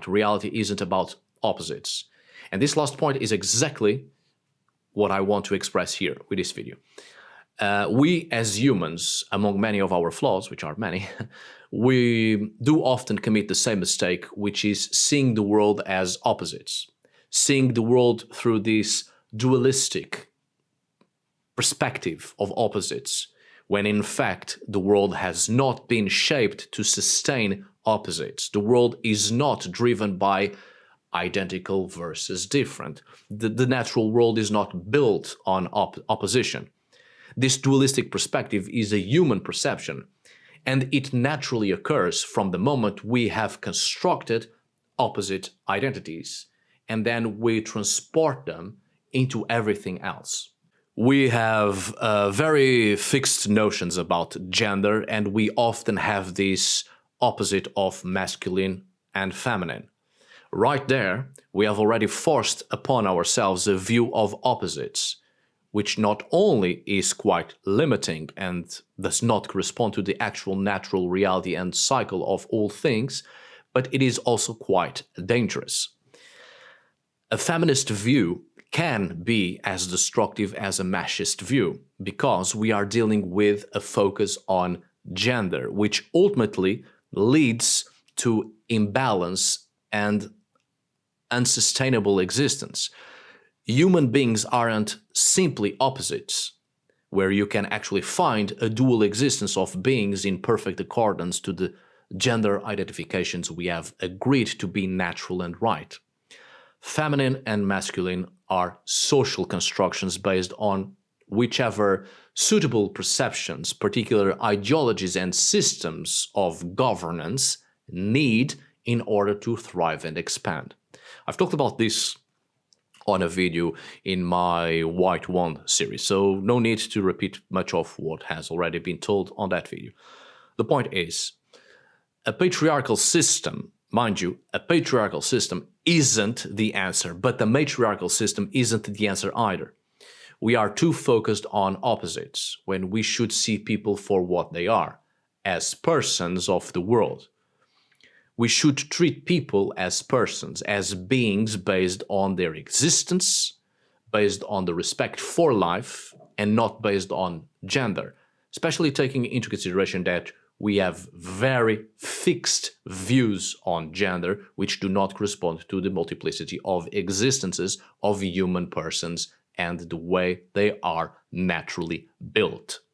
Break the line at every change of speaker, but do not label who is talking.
Reality isn't about opposites. And this last point is exactly what I want to express here with this video. We as humans, among many of our flaws, which are many, we do often commit the same mistake, which is seeing the world as opposites, seeing the world through this dualistic perspective of opposites, when in fact the world has not been shaped to sustain opposites. The world is not driven by identical versus different. The natural world is not built on opposition. This dualistic perspective is a human perception, and it naturally occurs from the moment we have constructed opposite identities, and then we transport them into everything else. We have very fixed notions about gender, and we often have this opposite of masculine and feminine. Right there, we have already forced upon ourselves a view of opposites, which not only is quite limiting and does not correspond to the actual natural reality and cycle of all things, but it is also quite dangerous. A feminist view can be as destructive as a machist view, because we are dealing with a focus on gender, which ultimately leads to imbalance and unsustainable existence. Human beings aren't simply opposites, where you can actually find a dual existence of beings in perfect accordance to the gender identifications we have agreed to be natural and right. Feminine and masculine are social constructions based on whichever suitable perceptions, particular ideologies and systems of governance need in order to thrive and expand. I've talked about this on a video in my White Wand series, so no need to repeat much of what has already been told on that video. The point is, a patriarchal system, mind you, a patriarchal system isn't the answer, but the matriarchal system isn't the answer either. We are too focused on opposites when we should see people for what they are, as persons of the world. We should treat people as persons, as beings based on their existence, based on the respect for life, and not based on gender, especially taking into consideration that we have very fixed views on gender, which do not correspond to the multiplicity of existences of human persons and the way they are naturally built.